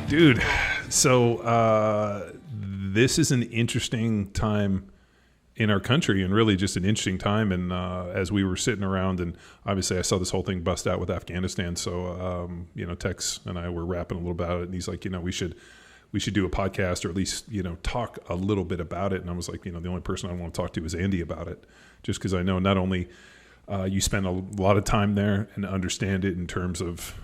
Dude, so this is an interesting time in our country, and really just an interesting time. And as we were sitting around, and obviously I saw this whole thing bust out with Afghanistan. So Tex and I were rapping a little about it, and he's like, we should do a podcast, or at least talk a little bit about it. And I was like, the only person I want to talk to is Andy about it, just because I know not only you spend a lot of time there and understand it in terms of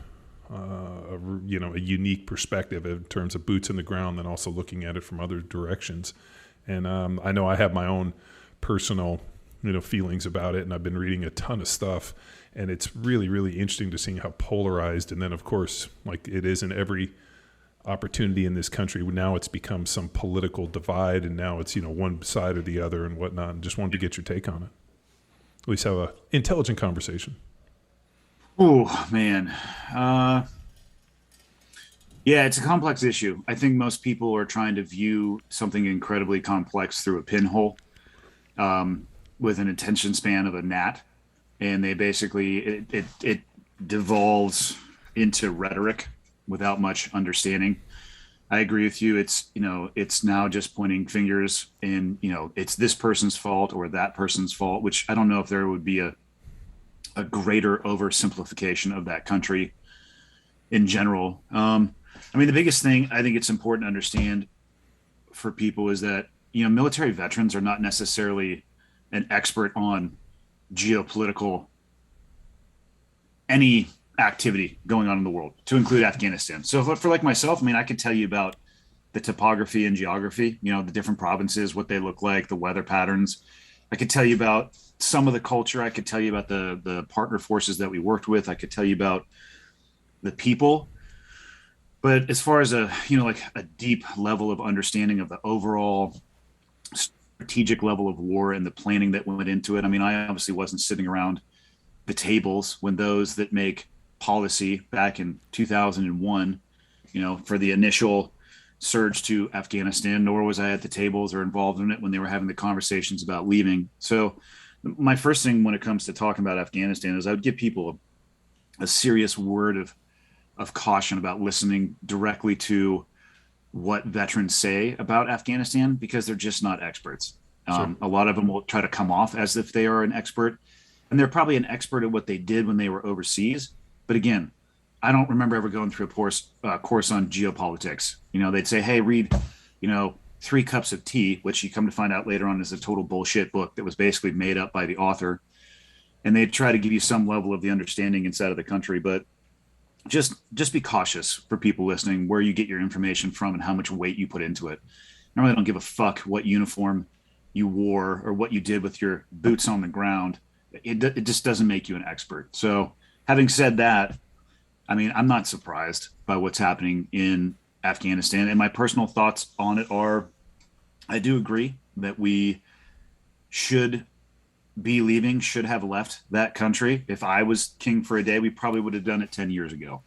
a unique perspective in terms of boots in the ground, then also looking at it from other directions. And I know I have my own personal feelings about it, and I've been reading a ton of stuff, and it's really, really interesting to see how polarized. And then of course, like it is in every opportunity in this country, now it's become some political divide, and now it's one side or the other and whatnot. And just wanted to get your take on it, at least have a intelligent conversation. Oh man. Yeah, it's a complex issue. I think most people are trying to view something incredibly complex through a pinhole, with an attention span of a gnat. And they basically, it devolves into rhetoric without much understanding. I agree with you. It's now just pointing fingers and, it's this person's fault or that person's fault, which I don't know if there would be a greater oversimplification of that country in general. The biggest thing I think it's important to understand for people is that, military veterans are not necessarily an expert on geopolitical, any activity going on in the world, to include Afghanistan. So for like myself, I could tell you about the topography and geography, the different provinces, what they look like, the weather patterns. I could tell you about some of the culture. I could tell you about the partner forces that we worked with. I could tell you about the people. But as far as a deep level of understanding of the overall strategic level of war and the planning that went into it, I obviously wasn't sitting around the tables when those that make policy back in 2001, for the initial surge to Afghanistan, nor was I at the tables or involved in it when they were having the conversations about leaving. So my first thing when it comes to talking about Afghanistan is I would give people a serious word of caution about listening directly to what veterans say about Afghanistan, because they're just not experts. Sure. A lot of them will try to come off as if they are an expert, and they're probably an expert at what they did when they were overseas. But again, I don't remember ever going through a course on geopolitics. They'd say, hey, read, 3 Cups of Tea, which you come to find out later on is a total bullshit book that was basically made up by the author. And they'd try to give you some level of the understanding inside of the country. But just be cautious for people listening where you get your information from and how much weight you put into it. I really don't give a fuck what uniform you wore or what you did with your boots on the ground. It just doesn't make you an expert. So having said that, I'm not surprised by what's happening in Afghanistan. And my personal thoughts on it are, I do agree that we should be leaving, should have left that country. If I was king for a day, we probably would have done it 10 years ago.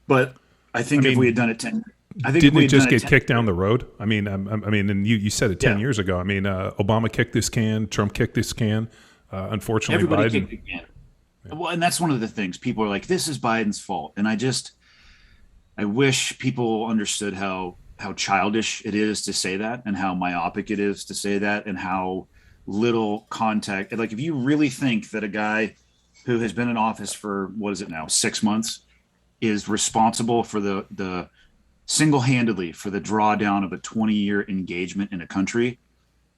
But I think if we had done it 10, I think didn't if we it had just done get kicked down the road? And you said it 10 years ago. Obama kicked this can, Trump kicked this can. Unfortunately, everybody Biden. kicked it again. Yeah. Well, and that's one of the things people are like, this is Biden's fault. And I wish people understood how childish it is to say that, and how myopic it is to say that, and how little contact. Like, if you really think that a guy who has been in office for, what is it now, 6 months, is responsible for the single-handedly for the drawdown of a 20-year engagement in a country,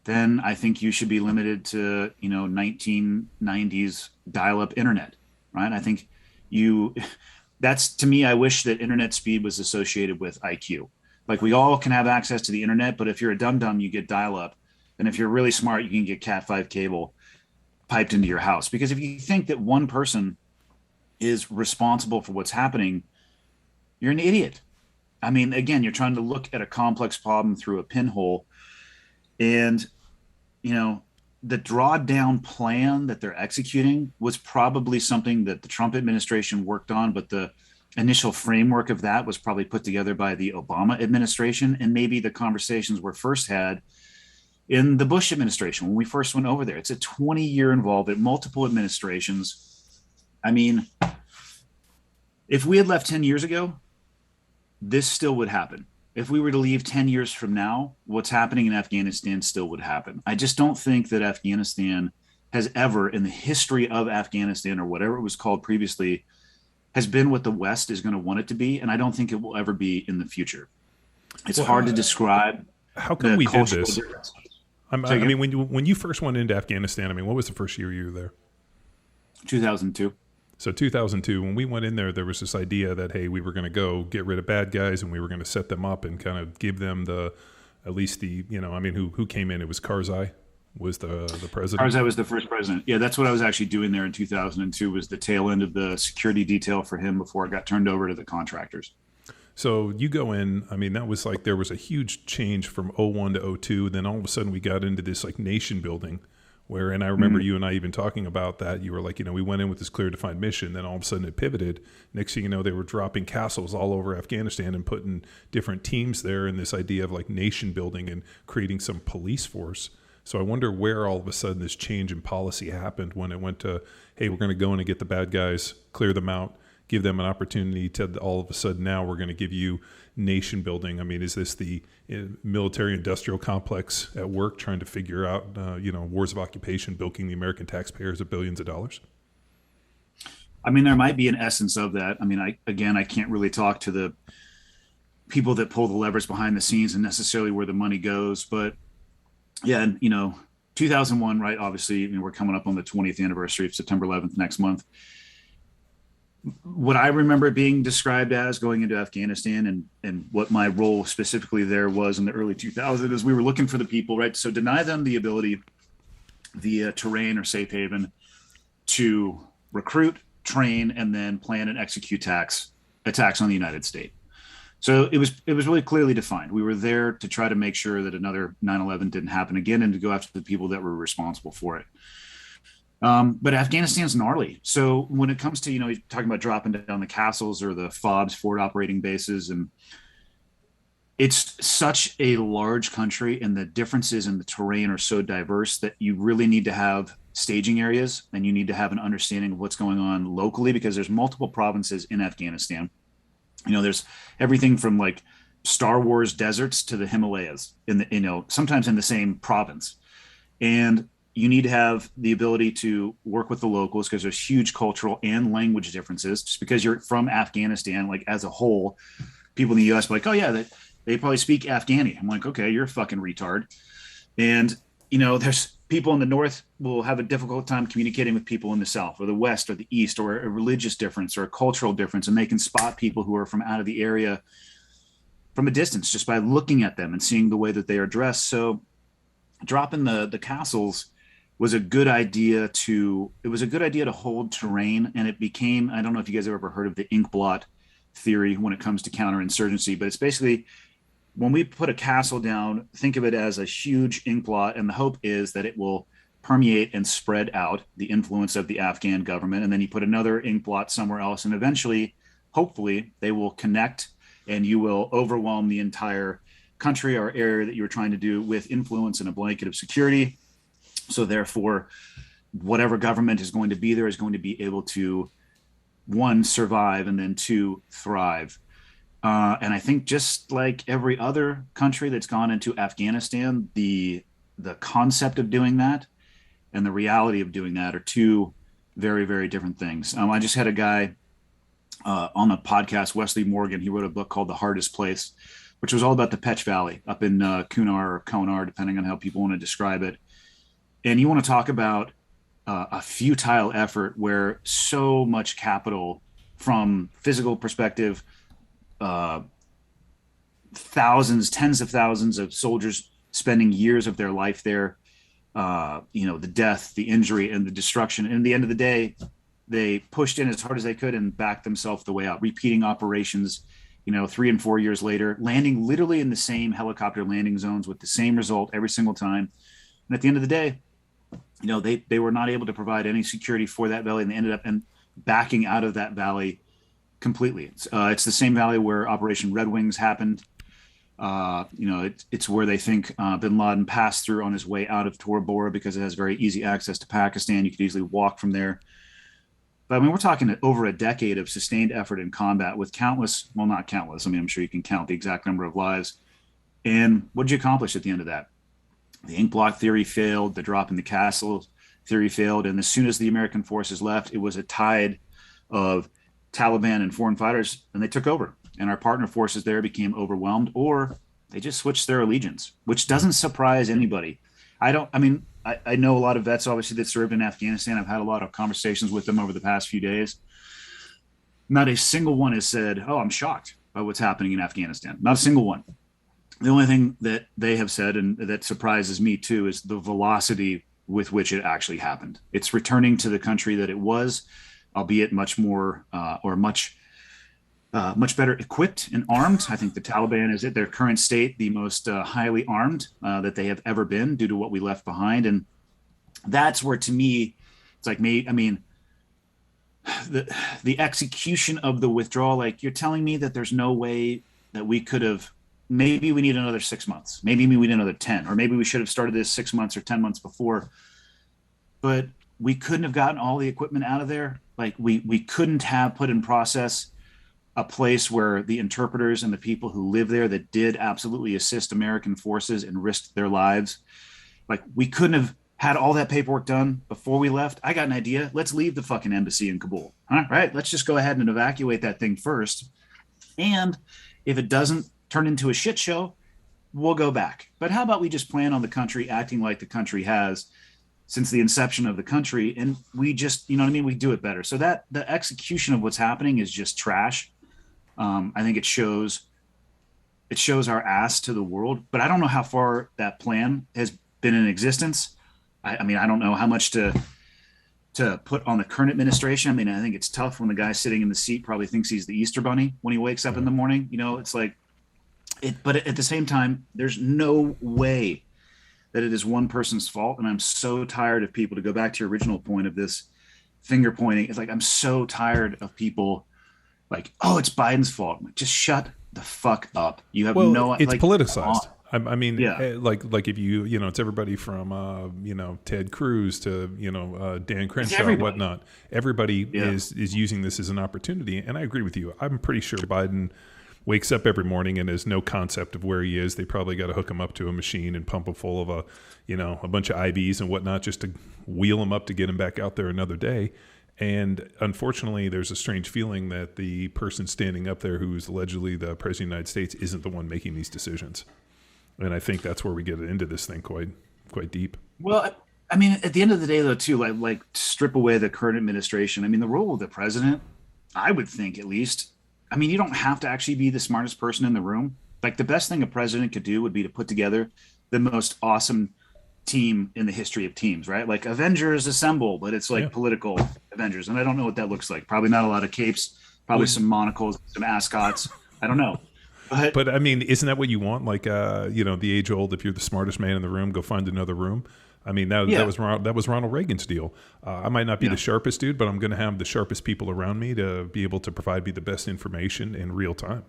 then I think you should be limited to 1990s dial-up internet, right? I think that's, to me, I wish that internet speed was associated with IQ. Like, we all can have access to the internet, but if you're a dum-dum, you get dial-up. And if you're really smart, you can get Cat5 cable piped into your house. Because if you think that one person is responsible for what's happening, you're an idiot. Again, you're trying to look at a complex problem through a pinhole. And, the drawdown plan that they're executing was probably something that the Trump administration worked on, but the initial framework of that was probably put together by the Obama administration. And maybe the conversations were first had in the Bush administration when we first went over there. It's a 20-year involvement, multiple administrations. If we had left 10 years ago, this still would happen. If we were to leave 10 years from now, what's happening in Afghanistan still would happen. I just don't think that Afghanistan has ever, in the history of Afghanistan or whatever it was called previously, has been what the West is going to want it to be. And I don't think it will ever be in the future. It's hard to describe. How come we did this? Difference. I mean, when you first went into Afghanistan, I mean, what was the first year you were there? 2002. So 2002, when we went in there, there was this idea that, hey, we were going to go get rid of bad guys and we were going to set them up and kind of give them at least who came in? It was Karzai was the president. Karzai was the first president. Yeah, that's what I was actually doing there in 2002 was the tail end of the security detail for him before it got turned over to the contractors. So you go in, I mean, that was like, there was a huge change from 01 to 02. Then all of a sudden we got into this like nation building where, and I remember you and I even talking about that. You were like, we went in with this clear defined mission. Then all of a sudden it pivoted. Next thing you know, they were dropping castles all over Afghanistan and putting different teams there in this idea of like nation building and creating some police force. So I wonder where all of a sudden this change in policy happened when it went to, hey, we're going to go in and get the bad guys, clear them out, give them an opportunity to all of a sudden now we're going to give you nation building. I mean, is this the military industrial complex at work trying to figure out, wars of occupation, bilking the American taxpayers of billions of dollars? I mean, there might be an essence of that. I mean, I can't really talk to the people that pull the levers behind the scenes and necessarily where the money goes. But yeah, and 2001, right? Obviously, we're coming up on the 20th anniversary of September 11th next month. What I remember being described as going into Afghanistan and what my role specifically there was in the early 2000s is we were looking for the people, right? So deny them the ability via terrain or safe haven to recruit, train, and then plan and execute attacks on the United States. So it was really clearly defined. We were there to try to make sure that another 9/11 didn't happen again and to go after the people that were responsible for it. But Afghanistan's gnarly. So when it comes to, you're talking about dropping down the castles or the FOBs, forward operating bases, and it's such a large country and the differences in the terrain are so diverse that you really need to have staging areas and you need to have an understanding of what's going on locally because there's multiple provinces in Afghanistan. There's everything from like Star Wars deserts to the Himalayas sometimes in the same province. And you need to have the ability to work with the locals because there's huge cultural and language differences. Just because you're from Afghanistan, like as a whole, people in the U.S. are like, oh yeah, they probably speak Afghani. I'm like, okay, you're a fucking retard. And there's people in the North will have a difficult time communicating with people in the South or the West or the East or a religious difference or a cultural difference, and they can spot people who are from out of the area from a distance just by looking at them and seeing the way that they are dressed. So dropping the castles was a good idea to hold terrain. And it became, I don't know if you guys have ever heard of the ink blot theory when it comes to counterinsurgency, but it's basically when we put a castle down, think of it as a huge ink blot. And the hope is that it will permeate and spread out the influence of the Afghan government. And then you put another ink blot somewhere else. And eventually, hopefully they will connect and you will overwhelm the entire country or area that you're trying to do with influence and a blanket of security. So therefore, whatever government is going to be there is going to be able to, one, survive, and then two, thrive. And I think just like every other country that's gone into Afghanistan, the concept of doing that and the reality of doing that are two very, very different things. I just had a guy on the podcast, Wesley Morgan. He wrote a book called The Hardest Place, which was all about the Pech Valley up in Kunar or Konar, depending on how people want to describe it. And you want to talk about a futile effort where so much capital from physical perspective, thousands, tens of thousands of soldiers spending years of their life there, the death, the injury, and the destruction. And at the end of the day, they pushed in as hard as they could and backed themselves the way out, repeating operations, 3 and 4 years later, landing literally in the same helicopter landing zones with the same result every single time. And at the end of the day, they were not able to provide any security for that valley, and they ended up backing out of that valley completely. It's the same valley where Operation Red Wings happened. It's where they think bin Laden passed through on his way out of Tora Bora because it has very easy access to Pakistan. You could easily walk from there. But I mean, we're talking over a decade of sustained effort in combat with countless, well, not countless. I mean, I'm sure you can count the exact number of lives. And what did you accomplish at the end of that? The ink blot theory failed. The drop in the castle theory failed. And as soon as the American forces left, it was a tide of Taliban and foreign fighters, and they took over. And our partner forces there became overwhelmed, or they just switched their allegiance, which doesn't surprise anybody. I know a lot of vets, obviously, that served in Afghanistan. I've had a lot of conversations with them over the past few days. Not a single one has said, "Oh, I'm shocked by what's happening in Afghanistan." Not a single one. The only thing that they have said, and that surprises me too, is the velocity with which it actually happened. It's returning to the country that it was, albeit much more much better equipped and armed. I think the Taliban is at their current state the most highly armed that they have ever been due to what we left behind. And that's where, to me, it's like me. I mean, the execution of the withdrawal, like, you're telling me that there's no way that we could have, maybe we need another 6 months, maybe we need another 10, or maybe we should have started this 6 months or 10 months before, but we couldn't have gotten all the equipment out of there. Like, we couldn't have put in process a place where the interpreters and the people who live there that did absolutely assist American forces and risked their lives, like, we couldn't have had all that paperwork done before we left. I got an idea. Let's leave the fucking embassy in Kabul. All right, let's just go ahead and evacuate that thing first. And if it doesn't turn into a shit show, we'll go back. But how about we just plan on the country acting like the country has since the inception of the country, and we just, you know what I mean? We do it better. So that the execution of what's happening is just trash. I think it shows our ass to the world, but I don't know how far that plan has been in existence. I mean, I don't know how much to put on the current administration. I mean, I think it's tough when the guy sitting in the seat probably thinks he's the Easter Bunny when he wakes up in the morning. You know, it's like it, but at the same time, there's no way that it is one person's fault. And I'm so tired of people, to go back to your original point of this finger pointing. It's like, I'm so tired of people like, "Oh, it's Biden's fault." Like, just shut the fuck up. You have it's like, politicized. I mean, yeah. like if you know, it's everybody from Ted Cruz to Dan Crenshaw and whatnot. Everybody is using this as an opportunity, and I agree with you. I'm pretty sure Biden wakes up every morning and has no concept of where he is. They probably got to hook him up to a machine and pump him full of a bunch of IVs and whatnot, just to wheel him up to get him back out there another day. And unfortunately, there's a strange feeling that the person standing up there, who's allegedly the president of the United States, isn't the one making these decisions. And I think that's where we get into this thing quite deep. Well, I mean, at the end of the day, though, too, like strip away the current administration. I mean, the role of the president, I would think, at least, I mean, you don't have to actually be the smartest person in the room. Like, the best thing a president could do would be to put together the most awesome team in the history of teams, right? Like Avengers Assemble, but it's like political Avengers. And I don't know what that looks like. Probably not a lot of capes, probably some monocles, some ascots. I don't know. But I mean, isn't that what you want? Like, the age old, if you're the smartest man in the room, go find another room. I mean, that was Ronald Reagan's deal. I might not be the sharpest dude, but I'm going to have the sharpest people around me to be able to provide me the best information in real time.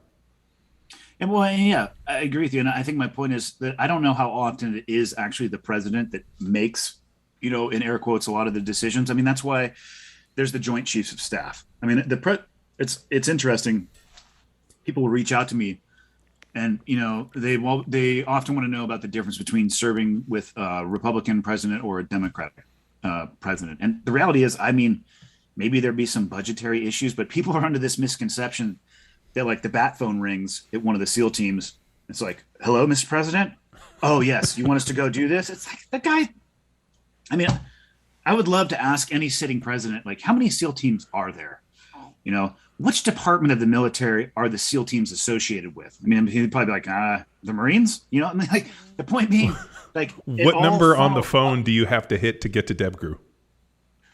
And well, yeah, I agree with you. And I think my point is that I don't know how often it is actually the president that makes, in air quotes, a lot of the decisions. I mean, that's why there's the Joint Chiefs of Staff. I mean, it's interesting. People will reach out to me, and they often want to know about the difference between serving with a Republican president or a Democratic president. And the reality is, I mean, maybe there'd be some budgetary issues, but people are under this misconception that, like, the bat phone rings at one of the SEAL teams. It's like, "Hello, Mr. President? Oh, yes. You want us to go do this?" It's like, the guy, I mean, I would love to ask any sitting president, like, how many SEAL teams are there? Which department of the military are the SEAL teams associated with? I mean, he'd probably be like, the Marines, I mean, like, the point being, like, what number on the phone do you have to hit to get to DebGru?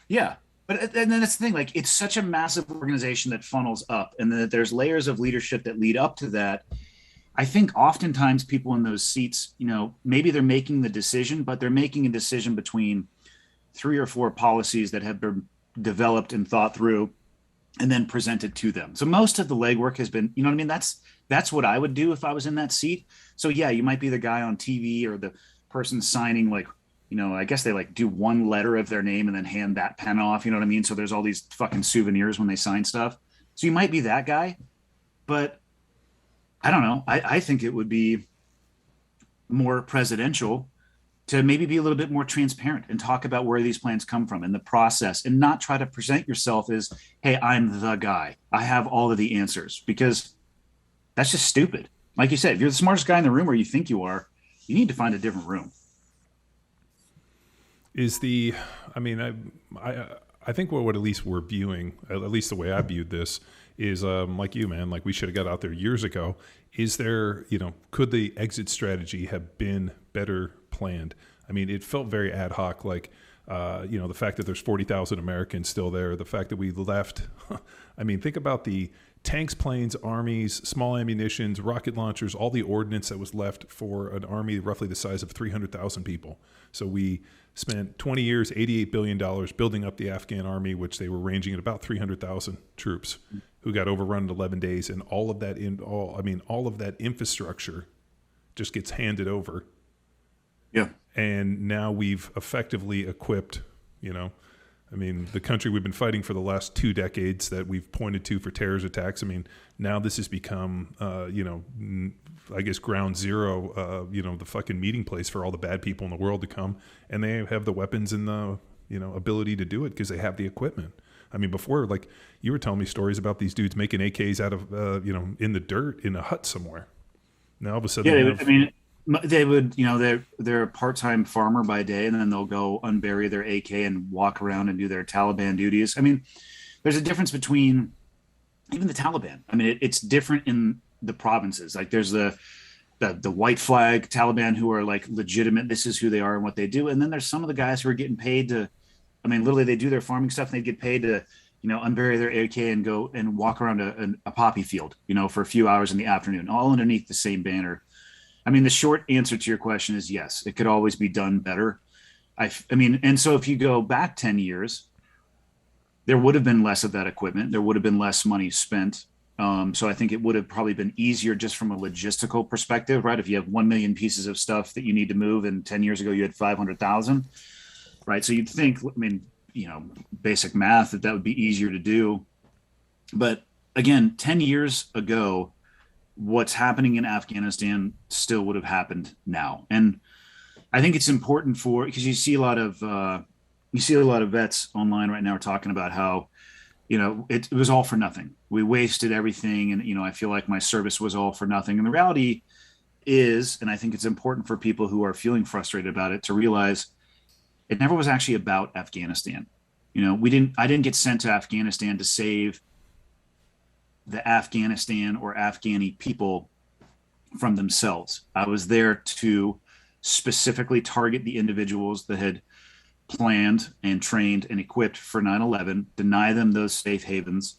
Yeah. But and then that's the thing, like, it's such a massive organization that funnels up, and that there's layers of leadership that lead up to that. I think oftentimes people in those seats, maybe they're making the decision, but they're making a decision between 3 or 4 policies that have been developed and thought through and then presented to them. So most of the legwork has been, what I mean? That's what I would do if I was in that seat. So yeah, you might be the guy on TV or the person signing, like, I guess they like do one letter of their name and then hand that pen off. You know what I mean? So there's all these fucking souvenirs when they sign stuff. So you might be that guy, but I don't know. I think it would be more presidential to maybe be a little bit more transparent and talk about where these plans come from and the process, and not try to present yourself as, hey, I'm the guy. I have all of the answers, because that's just stupid. Like you said, if you're the smartest guy in the room, or you think you are, you need to find a different room. Is the, I mean, I think what at least we're viewing, at least the way I viewed this, is like you, man, like we should have got out there years ago. Is there, could the exit strategy have been better planned? I mean, it felt very ad hoc, like, the fact that there's 40,000 Americans still there, the fact that we left. I mean, think about the tanks, planes, armies, small ammunitions, rocket launchers, all the ordnance that was left for an army roughly the size of 300,000 people. So we spent 20 years, $88 billion building up the Afghan army, which they were ranging at about 300,000 troops, who got overrun in 11 days. And all of that all of that infrastructure just gets handed over. Yeah. And now we've effectively equipped, the country we've been fighting for the last 2 decades that we've pointed to for terrorist attacks. I mean, now this has become, I guess, ground zero, the fucking meeting place for all the bad people in the world to come. And they have the weapons and the, ability to do it because they have the equipment. I mean, before, like, you were telling me stories about these dudes making AKs out of, in the dirt in a hut somewhere. Now all of a sudden, they would, they're a part-time farmer by day, and then they'll go unbury their AK and walk around and do their Taliban duties. I mean, there's a difference between even the Taliban. I mean, it's different in the provinces. Like there's the white flag Taliban who are like legitimate. This is who they are and what they do. And then there's some of the guys who are getting paid to, literally they do their farming stuff and they get paid to, unbury their AK and go and walk around a poppy field, for a few hours in the afternoon, all underneath the same banner. I mean, the short answer to your question is yes, it could always be done better. And so if you go back 10 years, there would have been less of that equipment. There would have been less money spent. So I think it would have probably been easier just from a logistical perspective, right? If you have 1 million pieces of stuff that you need to move, and 10 years ago you had 500,000, right? So you'd think, basic math, that would be easier to do. But again, 10 years ago, what's happening in Afghanistan still would have happened now. And I think it's important because you see a lot of vets online right now talking about how, it was all for nothing. We wasted everything. And, I feel like my service was all for nothing. And the reality is, and I think it's important for people who are feeling frustrated about it to realize it never was actually about Afghanistan. I didn't get sent to Afghanistan to save the Afghanistan or Afghani people from themselves. I was there to specifically target the individuals that had planned and trained and equipped for 9/11, deny them those safe havens.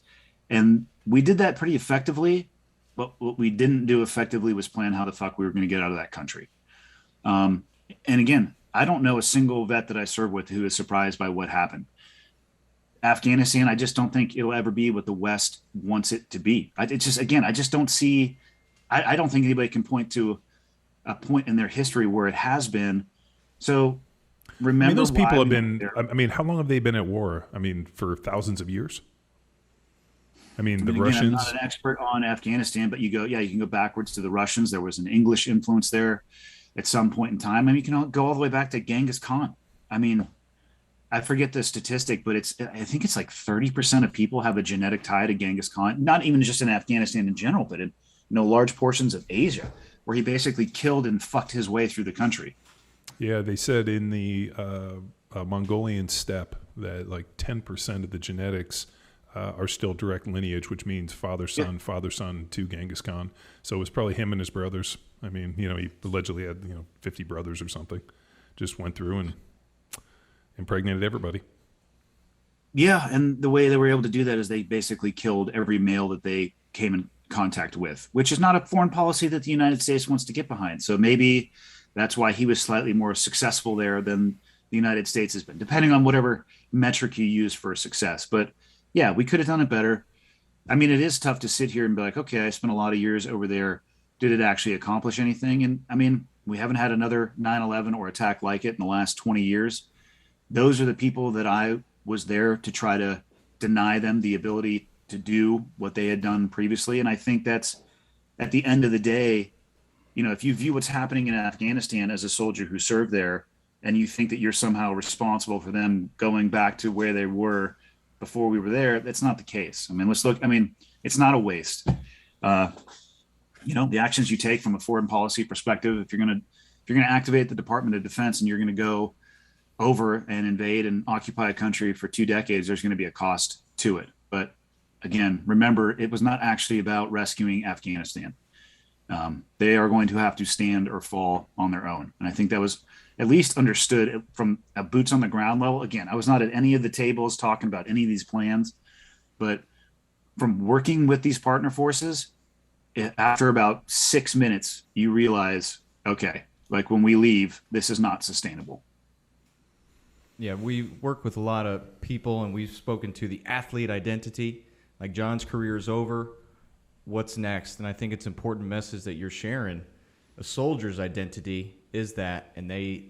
And we did that pretty effectively, but what we didn't do effectively was plan how the fuck we were going to get out of that country. And again, I don't know a single vet that I serve with who is surprised by what happened. Afghanistan, I just don't think it'll ever be what the West wants it to be. I just don't see, I don't think anybody can point to a point in their history where it has been. So remember, those people have been, how long have they been at war? For thousands of years. The Russians. I'm not an expert on Afghanistan, but you can go backwards to the Russians. There was an English influence there at some point in time. You can go all the way back to Genghis Khan. I forget the statistic, but I think it's like 30% of people have a genetic tie to Genghis Khan, not even just in Afghanistan in general, but in large portions of Asia, where he basically killed and fucked his way through the country. Yeah, they said in the Mongolian steppe that like 10% of the genetics are still direct lineage, which means father son to Genghis Khan. So it was probably him and his brothers. He allegedly had 50 brothers or something. Just went through and impregnated everybody. Yeah, and the way they were able to do that is they basically killed every male that they came in contact with, which is not a foreign policy that the United States wants to get behind. So maybe that's why he was slightly more successful there than the United States has been, depending on whatever metric you use for success. But yeah, we could have done it better. It is tough to sit here and be like, okay, I spent a lot of years over there. Did it actually accomplish anything? And We haven't had another 9/11 or attack like it in the last 20 years. Those are the people that I was there to try to deny them the ability to do what they had done previously. And I think that's, at the end of the day, if you view what's happening in Afghanistan as a soldier who served there, and you think that you're somehow responsible for them going back to where they were before we were there, that's not the case. I mean, let's look. I mean, it's not a waste. Uh, the actions you take from a foreign policy perspective, if you're gonna activate the Department of Defense and you're gonna go over and invade and occupy a country for 2 decades, there's going to be a cost to it. But again, remember, it was not actually about rescuing Afghanistan. They are going to have to stand or fall on their own. And I think that was at least understood from a boots on the ground level. Again, I was not at any of the tables talking about any of these plans, but from working with these partner forces, after about 6 minutes, you realize, okay, like when we leave, this is not sustainable. Yeah, we work with a lot of people, and we've spoken to the athlete identity. Like, John's career is over. What's next? And I think it's an important message that you're sharing. A soldier's identity is that, and I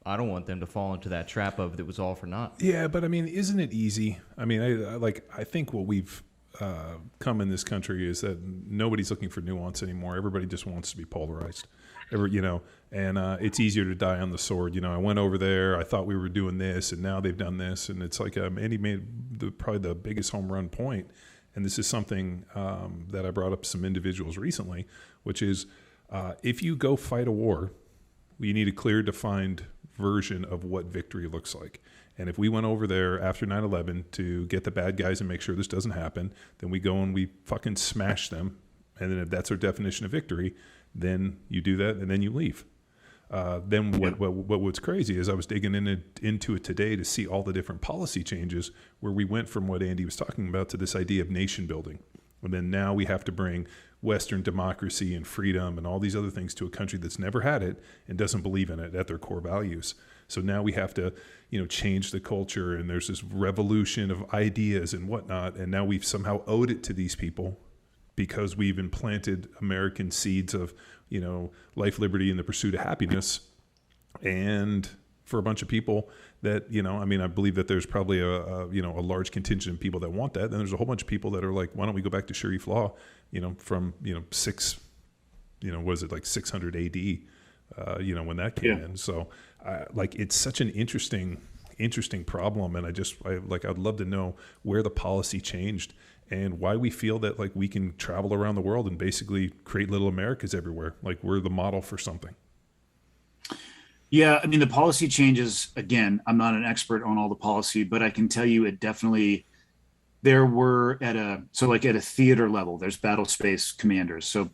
don't want them to fall into that trap of it was all for naught. Yeah, but I mean, isn't it easy? I mean, I think what we've come in this country is that nobody's looking for nuance anymore. Everybody just wants to be polarized. And it's easier to die on the sword. I went over there, I thought we were doing this, and now they've done this. And it's like Andy made probably the biggest home run point. And this is something that I brought up some individuals recently, which is if you go fight a war, you need a clear, defined version of what victory looks like. And if we went over there after 9/11 to get the bad guys and make sure this doesn't happen, then we go and we fucking smash them. And then if that's our definition of victory, then you do that and then you leave. What's crazy is I was digging into it today to see all the different policy changes where we went from what Andy was talking about to this idea of nation building. And then now we have to bring Western democracy and freedom and all these other things to a country that's never had it and doesn't believe in it at their core values. So now we have to, change the culture, and there's this revolution of ideas and whatnot. And now we've somehow owed it to these people because we've implanted American seeds of, life, liberty, and the pursuit of happiness. And for a bunch of people that, I believe that there's probably a large contingent of people that want that. Then there's a whole bunch of people that are like, why don't we go back to Sharif law, from, 600 AD, when that came in. So it's such an interesting problem. And I'd love to know where the policy changed and why we feel that we can travel around the world and basically create little Americas everywhere. Like we're the model for something. Yeah, I mean, the policy changes, again, I'm not an expert on all the policy, but I can tell you it definitely, there were at a theater level, there's battle space commanders. So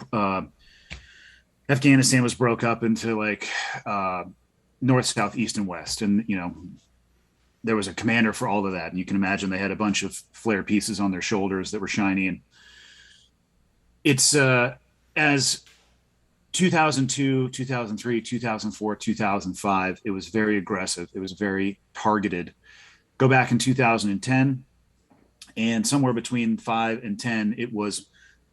Afghanistan was broke up into north, south, east, and west. And, there was a commander for all of that. And you can imagine they had a bunch of flare pieces on their shoulders that were shiny. And it's as 2002, 2003, 2004, 2005, it was very aggressive. It was very targeted. Go back in 2010, and somewhere between 5 and 10, it was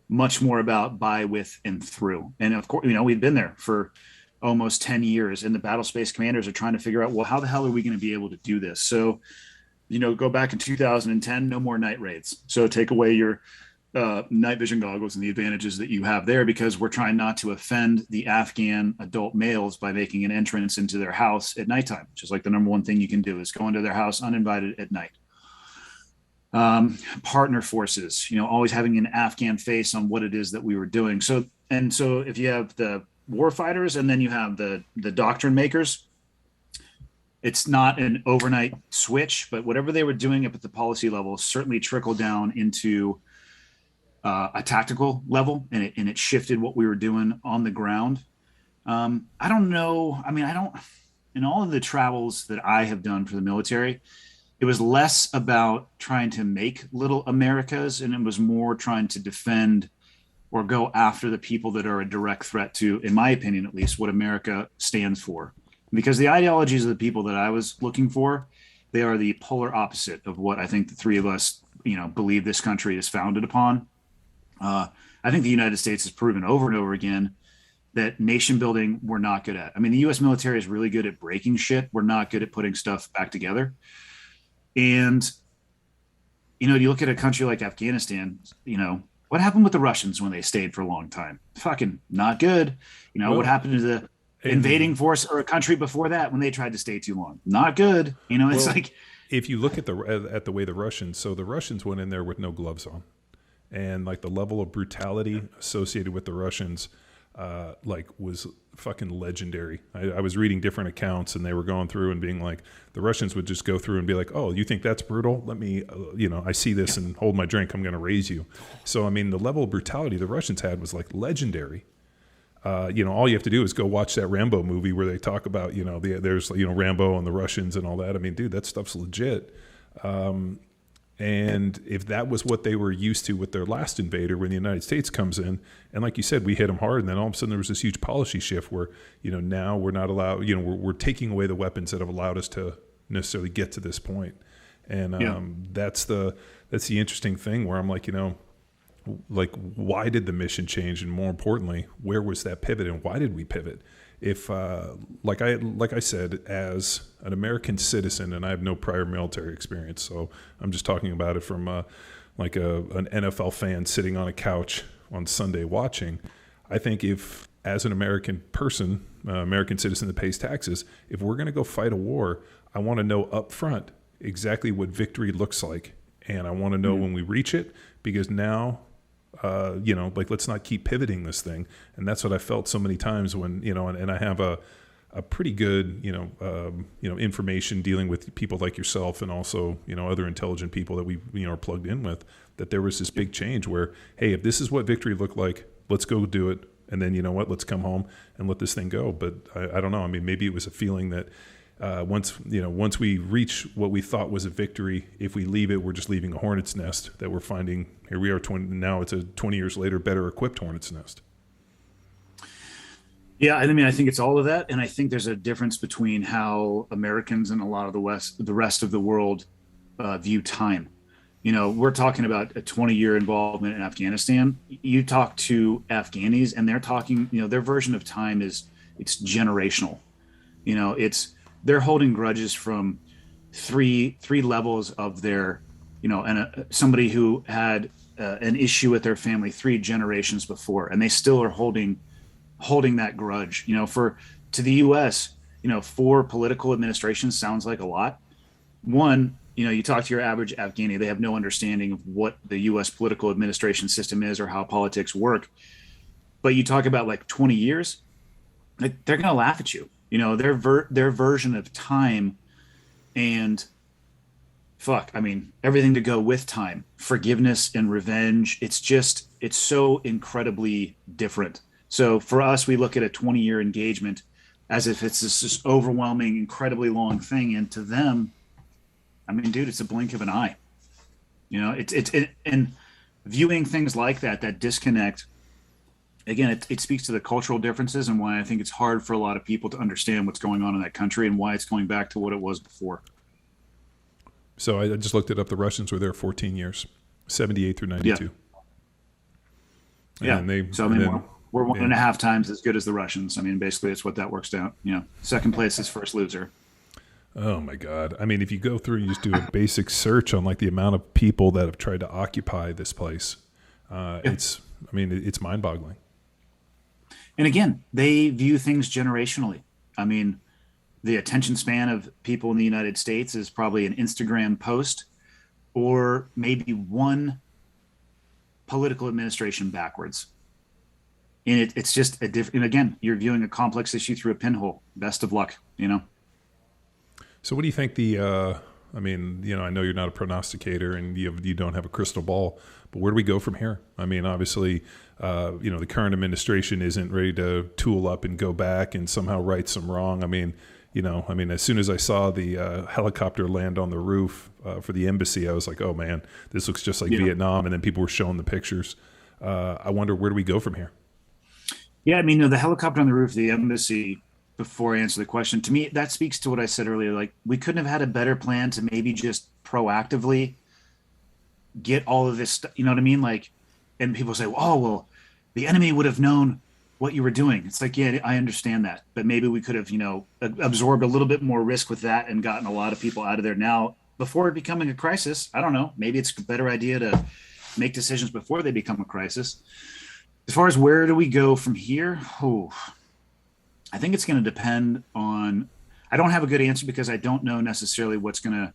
much more about by, with, and through. And of course, we've been there for almost 10 years, and the battle space commanders are trying to figure out, well, how the hell are we going to be able to do this? So, go back in 2010, no more night raids. So take away your night vision goggles and the advantages that you have there, because we're trying not to offend the Afghan adult males by making an entrance into their house at nighttime, which is the number one thing you can do is go into their house uninvited at night. Partner forces, always having an Afghan face on what it is that we were doing. So if you have the war fighters and then you have the doctrine makers, it's not an overnight switch, but whatever they were doing up at the policy level certainly trickled down into a tactical level, and it shifted what we were doing on the ground. I don't know. I mean, in all of the travels that I have done for the military, it was less about trying to make little Americas, and it was more trying to defend or go after the people that are a direct threat to, in my opinion, at least, what America stands for. Because the ideologies of the people that I was looking for, they are the polar opposite of what I think the three of us, believe this country is founded upon. I think the United States has proven over and over again that nation building we're not good at. I mean, the U.S. military is really good at breaking shit. We're not good at putting stuff back together. And, you look at a country like Afghanistan, what happened with the Russians when they stayed for a long time? Fucking not good. What happened to the invading force or a country before that when they tried to stay too long? Not good. It's like, if you look at the way the Russians went in there with no gloves on, and like the level of brutality associated with the Russians, was fucking legendary. I was reading different accounts, and they were going through and being like, the Russians would just go through and be like, "Oh, you think that's brutal? Let me, I see this and hold my drink. I'm going to raise you." So, I mean, the level of brutality the Russians had was like legendary. All you have to do is go watch that Rambo movie where they talk about, there's Rambo and the Russians and all that. I mean, dude, that stuff's legit. And if that was what they were used to with their last invader, when the United States comes in, and like you said, we hit them hard, and then all of a sudden there was this huge policy shift where, now we're not allowed, we're taking away the weapons that have allowed us to necessarily get to this point. And that's the interesting thing where I'm like, like, why did the mission change? And more importantly, where was that pivot, and why did we pivot? If like I said, as an American citizen, and I have no prior military experience, so I'm just talking about it from an NFL fan sitting on a couch on Sunday watching. I think if, as an American person, American citizen that pays taxes, if we're going to go fight a war, I want to know up front exactly what victory looks like, and I want to know when we reach it, because now. Let's not keep pivoting this thing. And that's what I felt so many times when, and I have a pretty good, information dealing with people like yourself, and also, other intelligent people that we, are plugged in with, that there was this big change where, hey, if this is what victory looked like, let's go do it. And then, let's come home and let this thing go. But I don't know. I mean, maybe it was a feeling that, once we reach what we thought was a victory, if we leave it, we're just leaving a hornet's nest that we're finding. Here we are, now it's a 20 years later, better equipped hornet's nest. Yeah, I mean, I think it's all of that, and I think there's a difference between how Americans and a lot of the rest of the world view time. We're talking about a 20-year involvement in Afghanistan. You talk to Afghanis, and they're talking, their version of time it's generational. They're holding grudges from three levels of their, somebody who had an issue with their family 3 generations before, and they still are holding that grudge. To the U.S., 4 political administrations sounds like a lot. One, you talk to your average Afghani, they have no understanding of what the U.S. political administration system is or how politics work. But you talk about like 20 years, they're going to laugh at you. Their version of time, and everything to go with time, forgiveness and revenge. It's so incredibly different. So for us, we look at a 20-year engagement as if it's this overwhelming, incredibly long thing. And to them, dude, it's a blink of an eye. And viewing things like that disconnect, again, it speaks to the cultural differences and why I think it's hard for a lot of people to understand what's going on in that country and why it's going back to what it was before. So I just looked it up. The Russians were there 14 years, 78 through 92. Yeah. We're 1.5 times as good as the Russians. Basically, it's what that works down. Second place is first loser. Oh my God. If you go through and you just do a basic search on like the amount of people that have tried to occupy this place, it's mind-boggling. And again, they view things generationally. The attention span of people in the United States is probably an Instagram post or maybe one political administration backwards. And it's just a different, and again, you're viewing a complex issue through a pinhole. Best of luck, So what do you think I know you're not a prognosticator and you don't have a crystal ball, but where do we go from here? Obviously, the current administration isn't ready to tool up and go back and somehow right some wrong. As soon as I saw the helicopter land on the roof for the embassy, I was like, oh man, this looks just like Vietnam. And then people were showing the pictures. I wonder, where do we go from here? Yeah, the helicopter on the roof of the embassy, before I answer the question, to me, that speaks to what I said earlier. Like, we couldn't have had a better plan to maybe just proactively get all of this stuff. You know what I mean? Like, and people say, oh, well, the enemy would have known what you were doing. It's like, yeah, I understand that, but maybe we could have, absorbed a little bit more risk with that and gotten a lot of people out of there now before it becoming a crisis. I don't know. Maybe it's a better idea to make decisions before they become a crisis. As far as where do we go from here? I think it's going to depend on. I don't have a good answer because I don't know necessarily what's going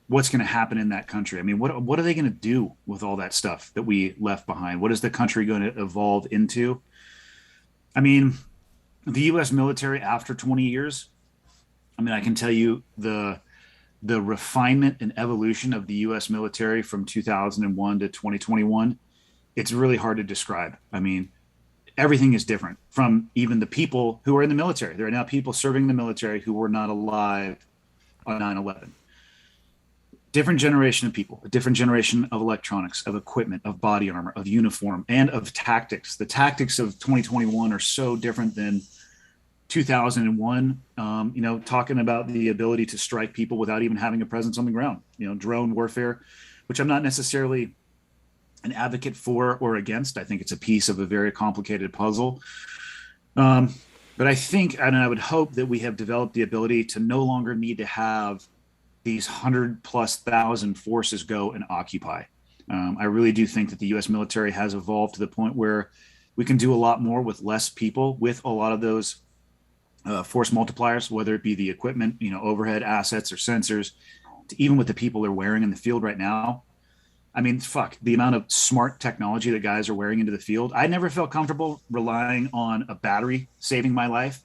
to happen in that country. I mean, what are they going to do with all that stuff that we left behind? What is the country going to evolve into? I mean, the U.S. military after 20 years. I mean, I can tell you the refinement and evolution of the U.S. military from 2001 to 2021. It's really hard to describe. I mean, everything is different from even the people who are in the military. There are now people serving the military who were not alive on 9/11. Different generation of people, a different generation of electronics, of equipment, of body armor, of uniform, and of tactics. The tactics of 2021 are so different than 2001. Talking about the ability to strike people without even having a presence on the ground. Drone warfare, which I'm not necessarily an advocate for or against. I think it's a piece of a very complicated puzzle. But I think, and I would hope that we have developed the ability to no longer need to have these 100,000+ forces go and occupy. I really do think that the U.S. military has evolved to the point where we can do a lot more with less people, with a lot of those force multipliers, whether it be the equipment, overhead assets or sensors, even with the people they're wearing in the field right now. I mean, the amount of smart technology that guys are wearing into the field. I never felt comfortable relying on a battery saving my life.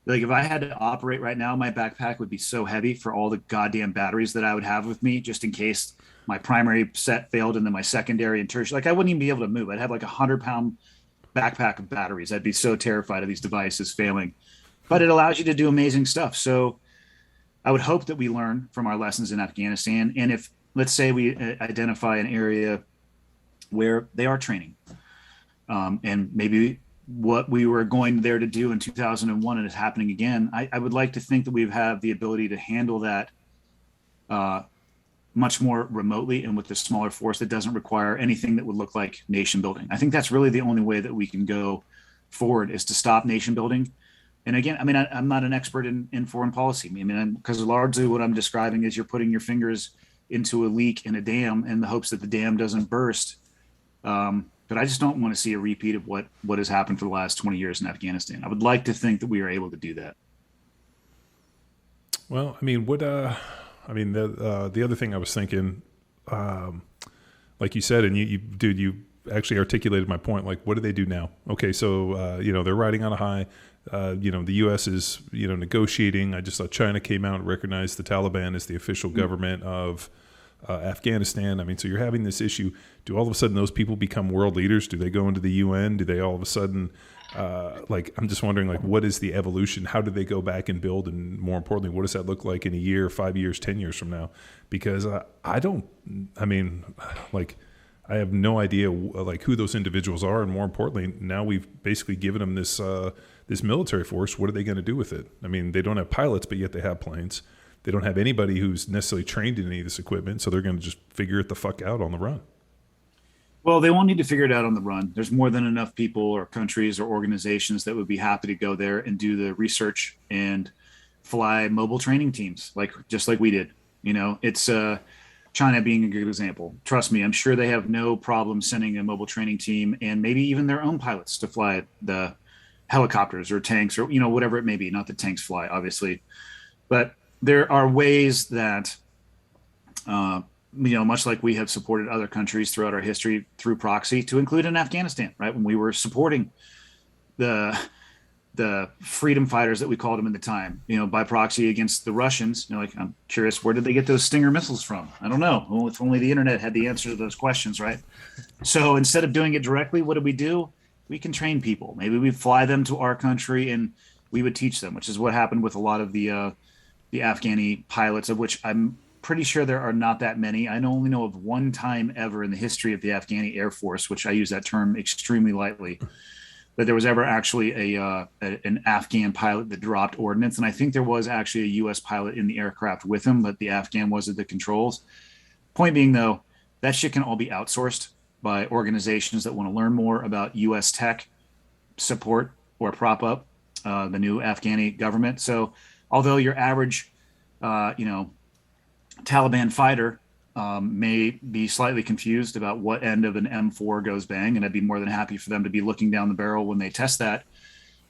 Like if I had to operate right now, my backpack would be so heavy for all the goddamn batteries that I would have with me, just in case my primary set failed and then my secondary and tertiary. Like I wouldn't even be able to move. I'd have like 100-pound backpack of batteries. I'd be so terrified of these devices failing. But it allows you to do amazing stuff. So I would hope that we learn from our lessons in Afghanistan. And if, let's say, we identify an area where they are training, and maybe what we were going there to do in 2001 and is happening again, I would like to think that we have the ability to handle that much more remotely and with a smaller force that doesn't require anything that would look like nation building. I think that's really the only way that we can go forward, is to stop nation building. And again, I mean, I'm not an expert in foreign policy. I mean, because largely what I'm describing is you're putting your fingers into a leak in a dam in the hopes that the dam doesn't burst. But I just don't want to see a repeat of what has happened for the last 20 years in Afghanistan. I would like to think that we are able to do that. Well, I mean, the other thing I was thinking, like you said, and you actually articulated my point. Like, what do they do now? Okay, so they're riding on a high. The U.S. is negotiating. I just saw China came out and recognized the Taliban as the official government of Afghanistan. I mean, so you're having this issue. Do all of a sudden those people become world leaders? Do they go into the UN? Do they all of a sudden, I'm just wondering, like, what is the evolution? How do they go back and build? And more importantly, what does that look like in a year, 5 years, 10 years from now? Because I have no idea who those individuals are. And more importantly, now we've basically given them this military force. What are they going to do with it? I mean, they don't have pilots, but yet they have planes. They don't have anybody who's necessarily trained in any of this equipment, so they're going to just figure it the fuck out on the run. Well, they won't need to figure it out on the run. There's more than enough people or countries or organizations that would be happy to go there and do the research and fly mobile training teams, just like we did. It's China being a good example. Trust me, I'm sure they have no problem sending a mobile training team and maybe even their own pilots to fly the helicopters or tanks or whatever it may be. Not that tanks fly, obviously, but there are ways that, much like we have supported other countries throughout our history through proxy, to include in Afghanistan, right? When we were supporting the freedom fighters that we called them at the time, by proxy against the Russians. I'm curious, where did they get those Stinger missiles from? I don't know. Well, if only the internet had the answer to those questions, right? So instead of doing it directly, what did we do? We can train people. Maybe we fly them to our country and we would teach them, which is what happened with a lot of the Afghani pilots, of which I'm pretty sure there are not that many. I only know of one time ever in the history of the Afghani Air Force, which I use that term extremely lightly, that there was ever actually an Afghan pilot that dropped ordnance. And I think there was actually a U.S. pilot in the aircraft with him, but the Afghan was at the controls. Point being, though, that shit can all be outsourced by organizations that want to learn more about U.S. tech support or prop up the new Afghani government. So although your average, Taliban fighter may be slightly confused about what end of an M4 goes bang, and I'd be more than happy for them to be looking down the barrel when they test that.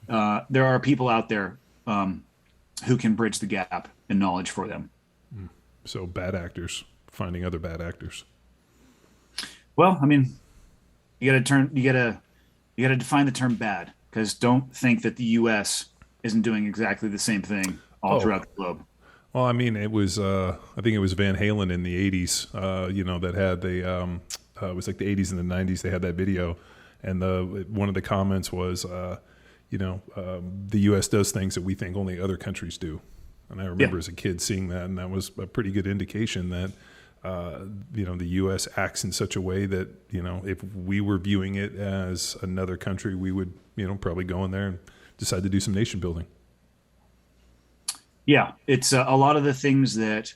There are people out there who can bridge the gap in knowledge for them. So bad actors finding other bad actors. Well, I mean, you gotta define the term bad, because don't think that the U.S. isn't doing exactly the same thing all throughout the globe. Well, I mean, it was I think it was Van Halen in the '80s, that had the it was like the '80s and the '90s. They had that video, and one of the comments was, the U.S. does things that we think only other countries do. And I remember as a kid seeing that, and that was a pretty good indication that, the U.S. acts in such a way that, if we were viewing it as another country, we would, probably go in there and decide to do some nation building. Yeah, it's a lot of the things that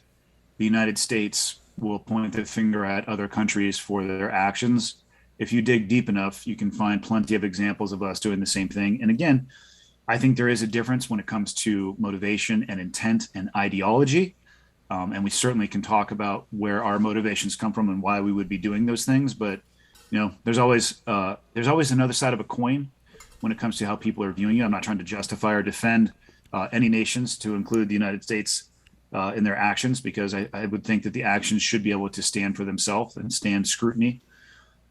the United States will point their finger at other countries for their actions. If you dig deep enough, you can find plenty of examples of us doing the same thing. And again, I think there is a difference when it comes to motivation and intent and ideology. And we certainly can talk about where our motivations come from and why we would be doing those things. But, there's always another side of a coin when it comes to how people are viewing you. I'm not trying to justify or defend any nations, to include the United States, in their actions, because I would think that the actions should be able to stand for themselves and stand scrutiny.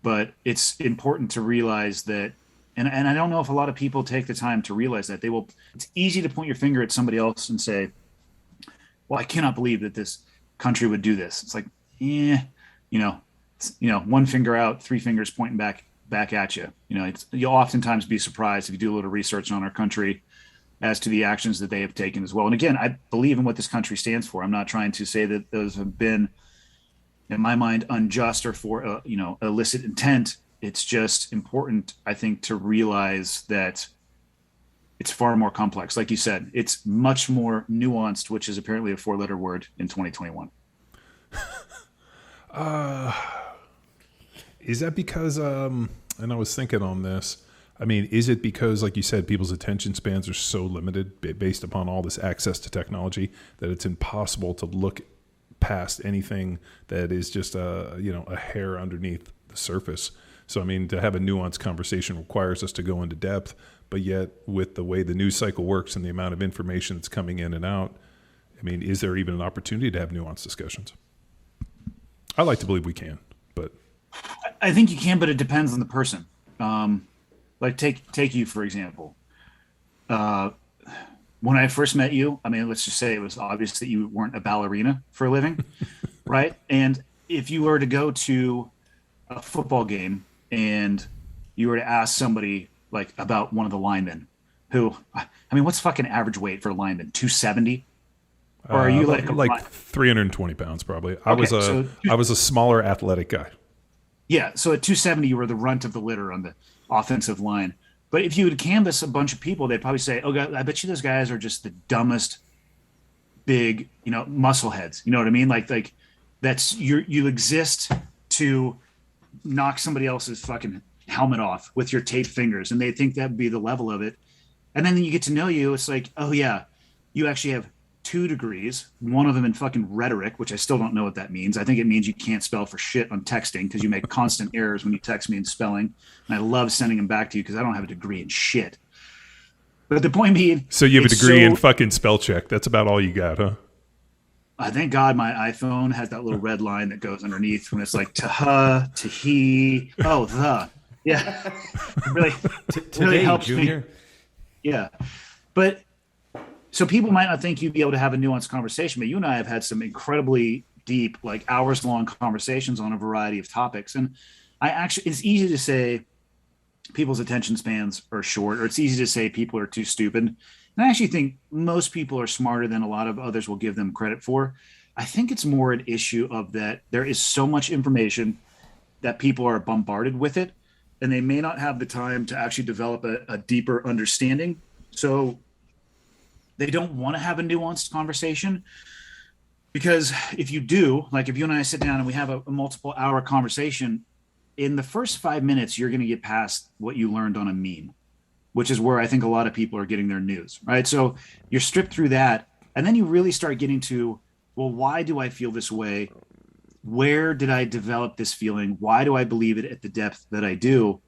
But it's important to realize that, and I don't know if a lot of people take the time to realize that it's easy to point your finger at somebody else and say, well, I cannot believe that this country would do this. It's like, one finger out, three fingers pointing back at you. You'll oftentimes be surprised if you do a little research on our country as to the actions that they have taken as well. And again, I believe in what this country stands for. I'm not trying to say that those have been, in my mind, unjust or for illicit intent. It's just important, I think, to realize that it's far more complex. Like you said, it's much more nuanced, which is apparently a 4-letter word in 2021. Is that because, and I was thinking on this, I mean, is it because, like you said, people's attention spans are so limited based upon all this access to technology that it's impossible to look past anything that is just a hair underneath the surface? So, I mean, to have a nuanced conversation requires us to go into depth, but yet with the way the news cycle works and the amount of information that's coming in and out, I mean, is there even an opportunity to have nuanced discussions? I like to believe we can, but I think you can, but it depends on the person. Like take you, for example. When I first met you, I mean, let's just say it was obvious that you weren't a ballerina for a living, right? And if you were to go to a football game and you were to ask somebody like about one of the linemen, who, I mean, what's fucking average weight for a lineman? 270? Or are you like 320 pounds probably? I was a smaller athletic guy. Yeah, so at 270, you were the runt of the litter on the offensive line. But if you would canvass a bunch of people, they'd probably say, "Oh, God, I bet you those guys are just the dumbest, big, muscle heads." You know what I mean? Like that's you exist to knock somebody else's fucking helmet off with your taped fingers, and they think that'd be the level of it. And then you get to know you. It's like, oh yeah, you actually have 2 degrees, one of them in fucking rhetoric, which I still don't know what that means. I think it means you can't spell for shit on texting, because you make constant errors when you text me in spelling. And I love sending them back to you because I don't have a degree in shit. But the point being, so you have a degree in fucking spell check. That's about all you got, huh? Thank God my iPhone has that little red line that goes underneath when it's like to he, the. Yeah. It really helps Junior. Me. Yeah. But so people might not think you'd be able to have a nuanced conversation, but you and I have had some incredibly deep, like hours-long conversations on a variety of topics. And it's easy to say people's attention spans are short, or it's easy to say people are too stupid. And I actually think most people are smarter than a lot of others will give them credit for. I think it's more an issue of that there is so much information that people are bombarded with it, and they may not have the time to actually develop a deeper understanding. So they don't want to have a nuanced conversation, because if you do, like if you and I sit down and we have a multiple hour conversation, in the first 5 minutes, you're going to get past what you learned on a meme. which is where I think a lot of people are getting their news, right? So you're stripped through that, and then you really start getting to, well, why do I feel this way? Where did I develop this feeling? Why do I believe it at the depth that I do?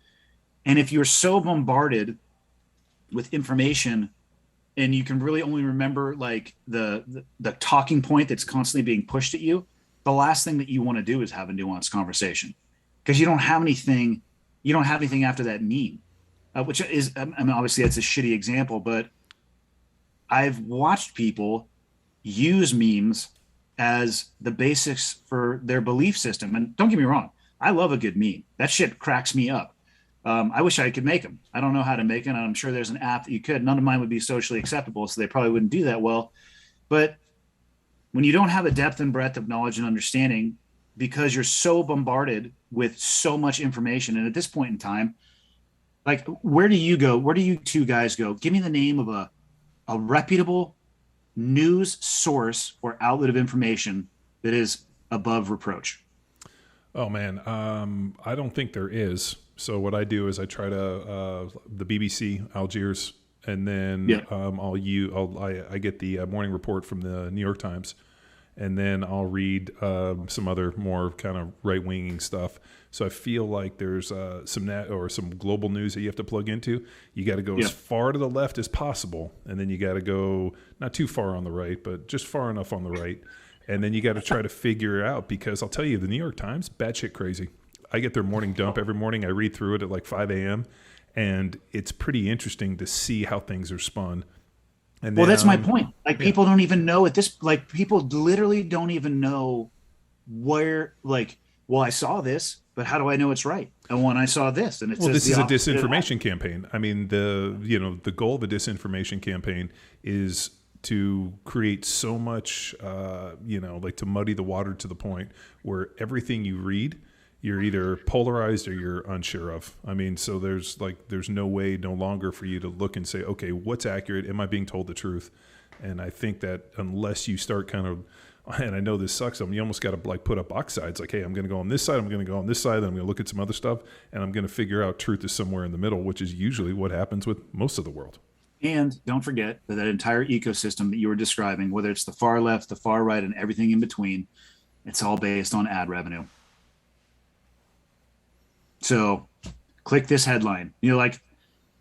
And if you're so bombarded with information and you can really only remember like the talking point that's constantly being pushed at you, the last thing that you want to do is have a nuanced conversation, because you don't have anything after that meme, which is, I mean, obviously that's a shitty example, but I've watched people use memes as the basics for their belief system. And don't get me wrong, I love a good meme. That shit cracks me up. I wish I could make them. I don't know how to make them. I'm sure there's an app that you could. None of mine would be socially acceptable, so they probably wouldn't do that well. But when you don't have a depth and breadth of knowledge and understanding, because you're so bombarded with so much information, and at this point in time, like, where do you go? Where do you two guys go? Give me the name of a reputable news source or outlet of information that is above reproach. Oh man, I don't think there is. So what I do is I try to the BBC Algiers, and then I get the morning report from the New York Times, and then I'll read some other more kind of right-winging stuff. So I feel like there's some global news that you have to plug into. You got to go as far to the left as possible, and then you got to go not too far on the right, but just far enough on the right. And then you got to try to figure it out, because I'll tell you, the New York Times, batshit crazy. I get their morning dump every morning. I read through it at like 5 a.m. and it's pretty interesting to see how things are spun. And then, well, that's my point. Like, people don't even know at this, like, people literally don't even know where, like, well, I saw this, but how do I know it's right? And when I saw this, and it says this is a disinformation campaign. I mean, the goal of a disinformation campaign is to create so much, like to muddy the water to the point where everything you read, you're either polarized or you're unsure of. I mean, so there's no way no longer for you to look and say, okay, what's accurate? Am I being told the truth? And I think that unless you start kind of, and I know this sucks, you almost got to like put up box sides. Like, hey, I'm going to go on this side, I'm going to go on this side, then I'm going to look at some other stuff, and I'm going to figure out truth is somewhere in the middle, which is usually what happens with most of the world. And don't forget that entire ecosystem that you were describing, whether it's the far left, the far right, and everything in between, it's all based on ad revenue. So click this headline. You're like,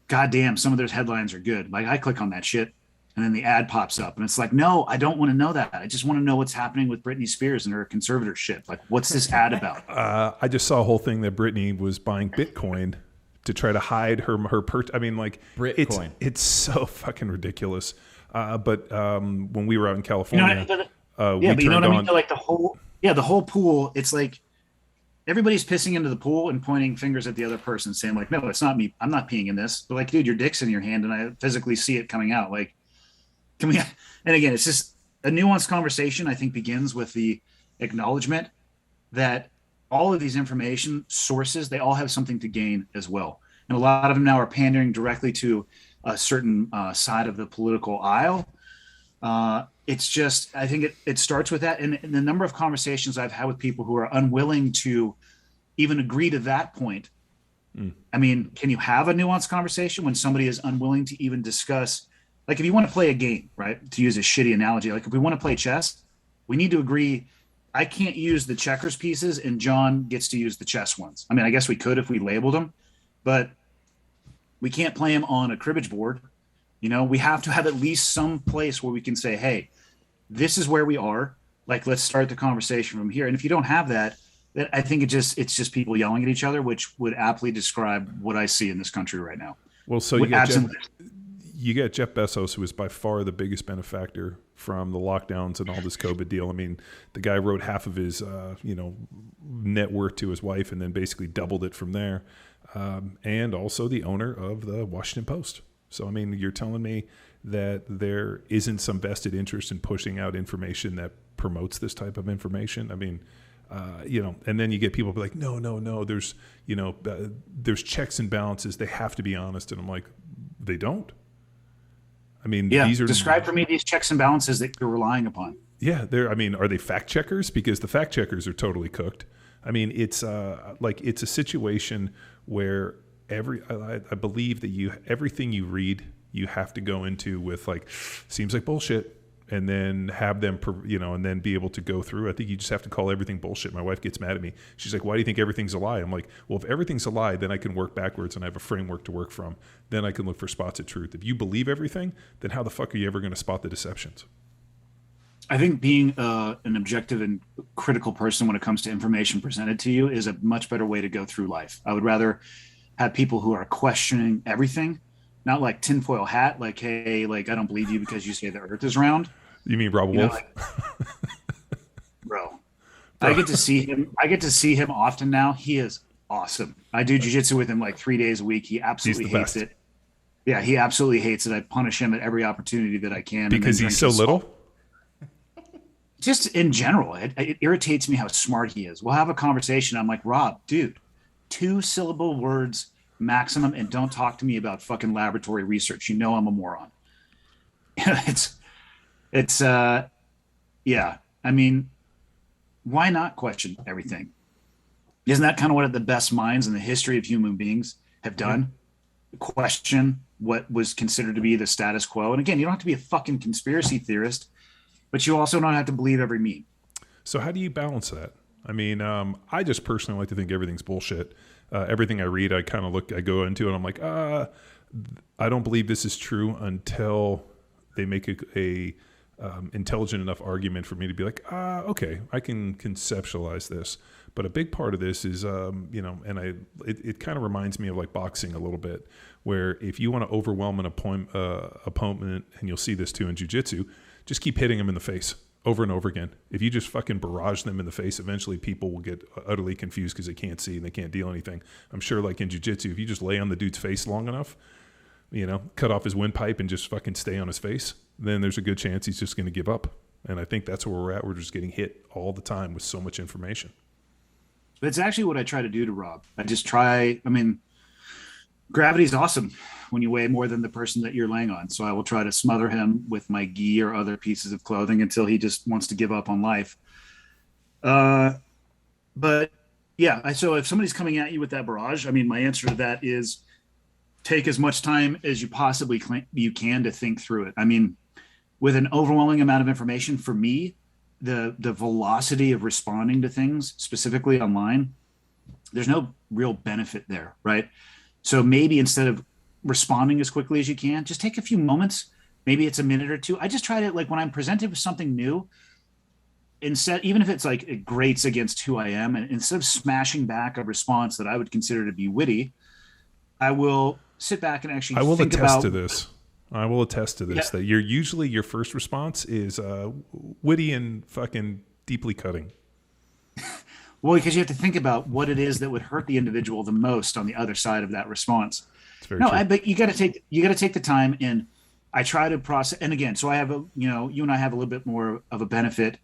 God damn, some of those headlines are good. Like, I click on that shit, and then the ad pops up. And it's like, no, I don't want to know that. I just want to know what's happening with Britney Spears and her conservatorship. Like, what's this ad about? I just saw a whole thing that Britney was buying Bitcoin to try to hide her I mean, like, Bitcoin. It's so fucking ridiculous. But when we were out in California, but you know what I mean? Like, the whole pool, it's like everybody's pissing into the pool and pointing fingers at the other person, saying like, no, it's not me. I'm not peeing in this. But like, dude, your dick's in your hand and I physically see it coming out. Like, can we, and again, it's just a nuanced conversation, I think, begins with the acknowledgement that all of these information sources, they all have something to gain as well. And a lot of them now are pandering directly to a certain side of the political aisle. It's just, I think it starts with that. And the number of conversations I've had with people who are unwilling to even agree to that point. I mean, can you have a nuanced conversation when somebody is unwilling to even discuss, like, if you want to play a game, right? To use a shitty analogy, like if we want to play chess, we need to agree. I can't use the checkers pieces and John gets to use the chess ones. I mean, I guess we could if we labeled them, but we can't play them on a cribbage board. You know, we have to have at least some place where we can say, hey, this is where we are. Like, let's start the conversation from here. And if you don't have that, then I think it's just people yelling at each other, which would aptly describe what I see in this country right now. Well, so you got Jeff Bezos, who is by far the biggest benefactor from the lockdowns and all this COVID deal. I mean, the guy wrote half of his, net worth to his wife and then basically doubled it from there. And also the owner of the Washington Post. So, I mean, you're telling me that there isn't some vested interest in pushing out information that promotes this type of information? I mean, and then you get people be like, no, there's checks and balances. They have to be honest. And I'm like, they don't. I mean, these are describe for me these checks and balances that you're relying upon. Yeah, are they fact checkers? Because the fact checkers are totally cooked. I mean, it's a situation where I believe that everything you read, you have to go into with like, seems like bullshit, and then have them, and then be able to go through. I think you just have to call everything bullshit. My wife gets mad at me. She's like, why do you think everything's a lie? I'm like, well, if everything's a lie, then I can work backwards and I have a framework to work from. Then I can look for spots of truth. If you believe everything, then how the fuck are you ever going to spot the deceptions? I think being an objective and critical person when it comes to information presented to you is a much better way to go through life. I would rather have people who are questioning everything, not like tinfoil hat, like, hey, like, I don't believe you because you say the earth is round. You mean Rob Wolf? Like, bro, I get to see him often now. He is awesome. I do jiu-jitsu with him like 3 days a week. He absolutely hates it. Yeah, he absolutely hates it. I punish him at every opportunity that I can. Because he's so little? Just in general, it irritates me how smart he is. We'll have a conversation. I'm like, Rob, dude, 2-syllable words maximum, and don't talk to me about fucking laboratory research. You know I'm a moron. Yeah. I mean, why not question everything? Isn't that kind of what the best minds in the history of human beings have done? Question what was considered to be the status quo. And again, you don't have to be a fucking conspiracy theorist, but you also don't have to believe every meme. So how do you balance that? I mean, I just personally like to think everything's bullshit. Everything I read, I go into it. I'm like, I don't believe this is true until they make a intelligent enough argument for me to be like, okay, I can conceptualize this. But a big part of this is, it kind of reminds me of like boxing a little bit, where if you want to overwhelm an opponent, and you'll see this too in jiu-jitsu, just keep hitting them in the face over and over again. If you just fucking barrage them in the face, eventually people will get utterly confused because they can't see and they can't deal anything. I'm sure like in jiu-jitsu, if you just lay on the dude's face long enough, cut off his windpipe and just fucking stay on his face, then there's a good chance he's just going to give up. And I think that's where we're at. We're just getting hit all the time with so much information. That's actually what I try to do to Rob. Gravity's awesome when you weigh more than the person that you're laying on. So I will try to smother him with my gi or other pieces of clothing until he just wants to give up on life. But yeah, so if somebody's coming at you with that barrage, my answer to that is take as much time as you possibly can to think through it. With an overwhelming amount of information, for me, the velocity of responding to things, specifically online, there's no real benefit there, right? So maybe instead of responding as quickly as you can, just take a few moments. Maybe it's a minute or two. I just try to, like, when I'm presented with something new, even if it's like it grates against who I am, and instead of smashing back a response that I would consider to be witty, I will sit back and actually think about. I will attest to this, that your first response is witty and fucking deeply cutting. Well, because you have to think about what it is that would hurt the individual the most on the other side of that response. But you got to take the time, and I try to process. And again, so I have you and I have a little bit more of a benefit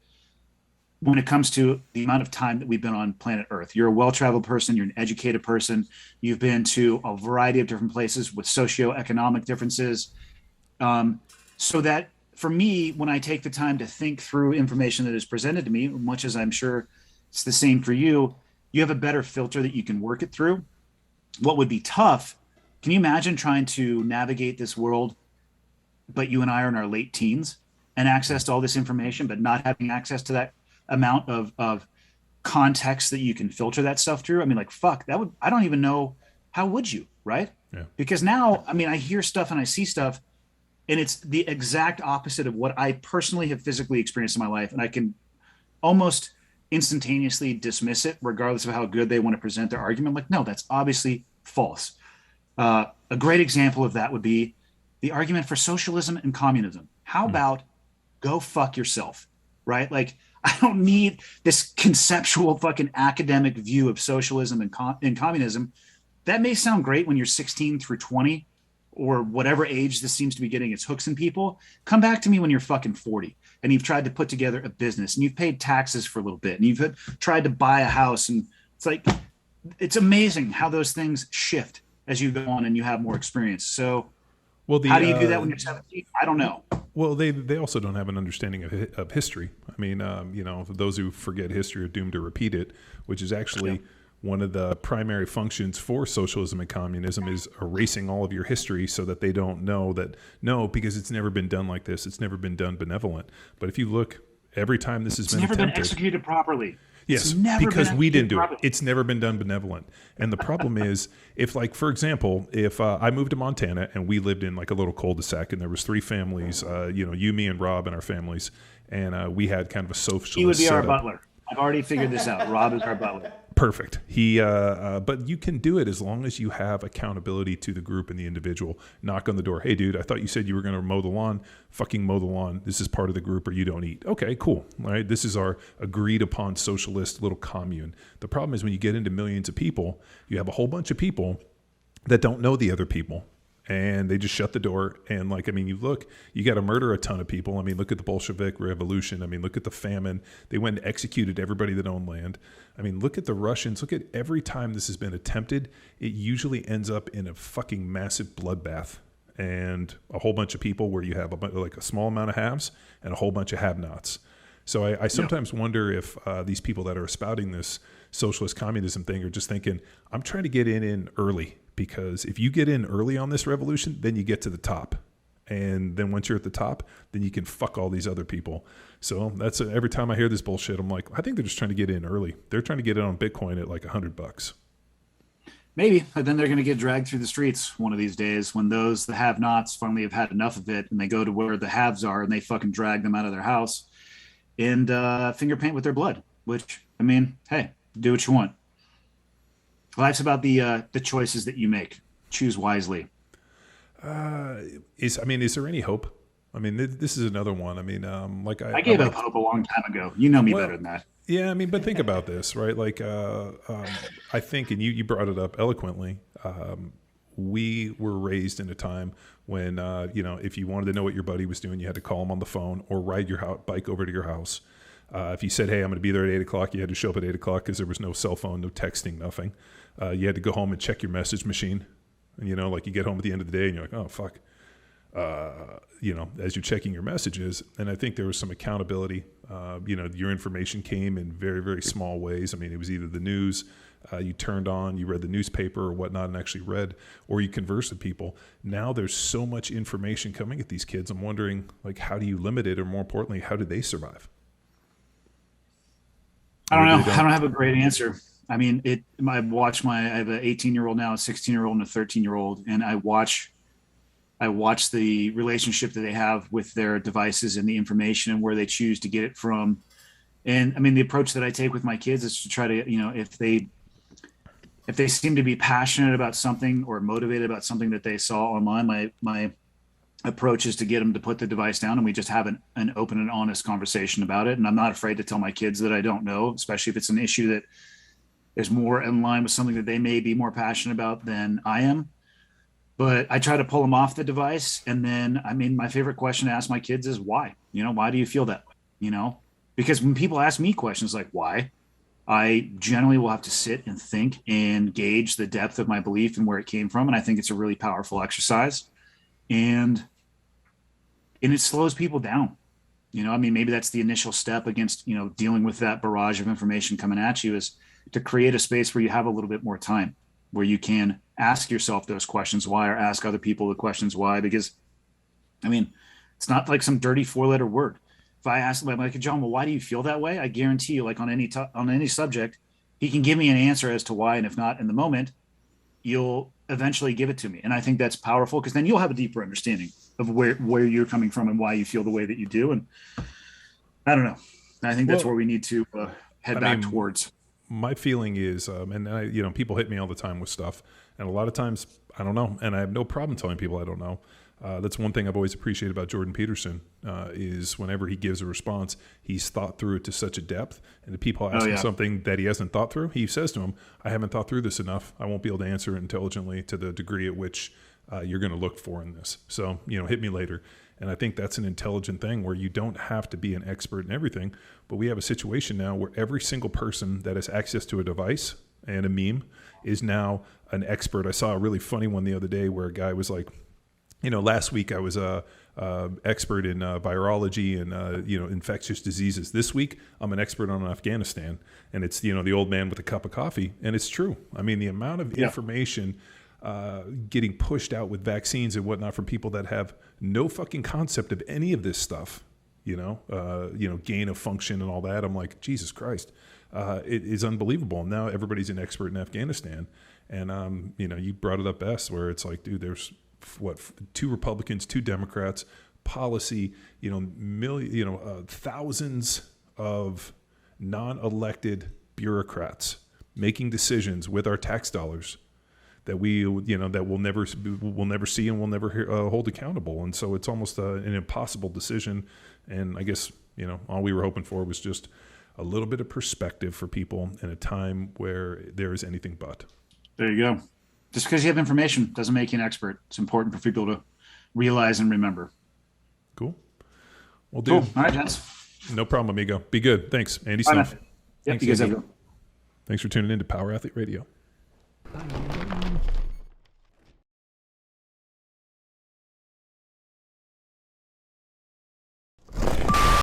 when it comes to the amount of time that we've been on planet Earth. You're a well-traveled person. You're an educated person. You've been to a variety of different places with socioeconomic differences. So that for me, when I take the time to think through information that is presented to me, much as I'm sure it's the same for you, you have a better filter that you can work it through. What would be tough, can you imagine trying to navigate this world, but you and I are in our late teens and access to all this information, but not having access to that amount of context that you can filter that stuff through? Fuck, I don't even know, how would you, right? Yeah. Because now, I hear stuff and I see stuff, and it's the exact opposite of what I personally have physically experienced in my life. And I can almost instantaneously dismiss it, regardless of how good they want to present their argument. Like, no, that's obviously false. A great example of that would be the argument for socialism and communism. How about go fuck yourself, right? Like, I don't need this conceptual fucking academic view of socialism and communism. That may sound great when you're 16 through 20 or whatever age this seems to be getting its hooks in people. Come back to me when you're fucking 40 and you've tried to put together a business and you've paid taxes for a little bit and you've tried to buy a house. And it's like, it's amazing how those things shift as you go on and you have more experience. So how do you do that when you're 17? I don't know. Well, they also don't have an understanding of history. For those who forget history are doomed to repeat it, which is actually one of the primary functions for socialism and communism is erasing all of your history so that they don't know that, no, because it's never been done like this. It's never been done benevolent. But if you look, every time this has been attempted. It's never been executed properly. Yes, because we didn't do it. It's never been done benevolent. And the problem is, if like, for example, if I moved to Montana and we lived in like a little cul-de-sac and there was 3 families, you, me, and Rob and our families, and we had kind of a socialist He would be our setup. butler. I've already figured this out. Rob is our butler. Perfect. But you can do it as long as you have accountability to the group and the individual. Knock on the door. Hey, dude, I thought you said you were going to mow the lawn. Fucking mow the lawn. This is part of the group, or you don't eat. Okay, cool. All right. This is our agreed upon socialist little commune. The problem is when you get into millions of people, you have a whole bunch of people that don't know the other people. And they just shut the door. And you got to murder a ton of people. I mean, look at the Bolshevik Revolution. I mean, look at the famine. They went and executed everybody that owned land. I mean, look at the Russians. Look at every time this has been attempted, it usually ends up in a fucking massive bloodbath and a whole bunch of people where you have a small amount of haves and a whole bunch of have-nots. So I sometimes wonder if these people that are espouting this socialist communism thing are just thinking, I'm trying to get in early. Because if you get in early on this revolution, then you get to the top. And then once you're at the top, then you can fuck all these other people. So that's every time I hear this bullshit, I'm like, I think they're just trying to get in early. They're trying to get in on Bitcoin at like $100. Maybe, but then they're going to get dragged through the streets one of these days when the have-nots finally have had enough of it and they go to where the haves are and they fucking drag them out of their house and finger paint with their blood, which, I mean, hey, do what you want. Life's about the choices that you make. Choose wisely. Is there any hope? I mean, this is another one. I mean, I gave up hope a long time ago. You know me better than that. Yeah, I mean, but think about this, right? I think, and you brought it up eloquently. We were raised in a time when, if you wanted to know what your buddy was doing, you had to call him on the phone or ride your bike over to your house. If you said, hey, I'm going to be there at 8 o'clock, you had to show up at 8 o'clock because there was no cell phone, no texting, nothing. You had to go home and check your message machine. And, you get home at the end of the day and you're like, oh, fuck. As you're checking your messages. And I think there was some accountability. Your information came in very, very small ways. I mean, it was either the news, you turned on, you read the newspaper or whatnot and actually read, or you conversed with people. Now there's so much information coming at these kids. I'm wondering, how do you limit it? Or more importantly, how do they survive? I don't know. I don't have a great answer. I mean, I have an 18-year-old now, a 16-year-old, and a 13-year-old, and I watch the relationship that they have with their devices and the information and where they choose to get it from. And I mean, the approach that I take with my kids is to try to, if they seem to be passionate about something or motivated about something that they saw online, my approach is to get them to put the device down and we just have an open and honest conversation about it. And I'm not afraid to tell my kids that I don't know, especially if it's an issue that is more in line with something that they may be more passionate about than I am. But I try to pull them off the device. And then, I mean, my favorite question to ask my kids is why? Why do you feel that way? Because when people ask me questions like why, I generally will have to sit and think and gauge the depth of my belief and where it came from. And I think it's a really powerful exercise. And it slows people down. Maybe that's the initial step against, dealing with that barrage of information coming at you, is to create a space where you have a little bit more time, where you can ask yourself those questions why, or ask other people the questions why. Because, I mean, it's not like some dirty 4-letter word. If I ask like John, well, why do you feel that way? I guarantee you, on any subject, he can give me an answer as to why. And if not in the moment, you'll eventually give it to me. And I think that's powerful, because then you'll have a deeper understanding of where you're coming from and why you feel the way that you do. And I don't know. I think that's where we need to head back towards. My feeling is, people hit me all the time with stuff, and a lot of times I don't know, and I have no problem telling people I don't know. That's one thing I've always appreciated about Jordan Peterson, is whenever he gives a response, he's thought through it to such a depth. And if people ask him something that he hasn't thought through, he says to him, I haven't thought through this enough. I won't be able to answer it intelligently to the degree at which you're going to look for in this. So, hit me later. And I think that's an intelligent thing, where you don't have to be an expert in everything. But we have a situation now where every single person that has access to a device and a meme is now an expert. I saw a really funny one the other day where a guy was like, last week I was a expert in virology and infectious diseases. This week I'm an expert on Afghanistan, and it's the old man with a cup of coffee, and it's true. I mean, the amount of information getting pushed out with vaccines and whatnot from people that have no fucking concept of any of this stuff, gain of function and all that. I'm like, Jesus Christ, it is unbelievable. And now everybody's an expert in Afghanistan, and you brought it up best, where it's like, dude, there's 2 Republicans, 2 Democrats, policy, thousands of non-elected bureaucrats making decisions with our tax dollars that that we'll never see and we'll never hold accountable. And so it's almost an impossible decision. And I guess, all we were hoping for was just a little bit of perspective for people in a time where there is anything but. There you go. Just because you have information doesn't make you an expert. It's important for people to realize and remember. Cool. Well, dude. Cool. All right, gents. No problem, amigo. Be good. Thanks, Andy Stumpf. Yep, you guys have a good one. Thanks for tuning in to Power Athlete Radio.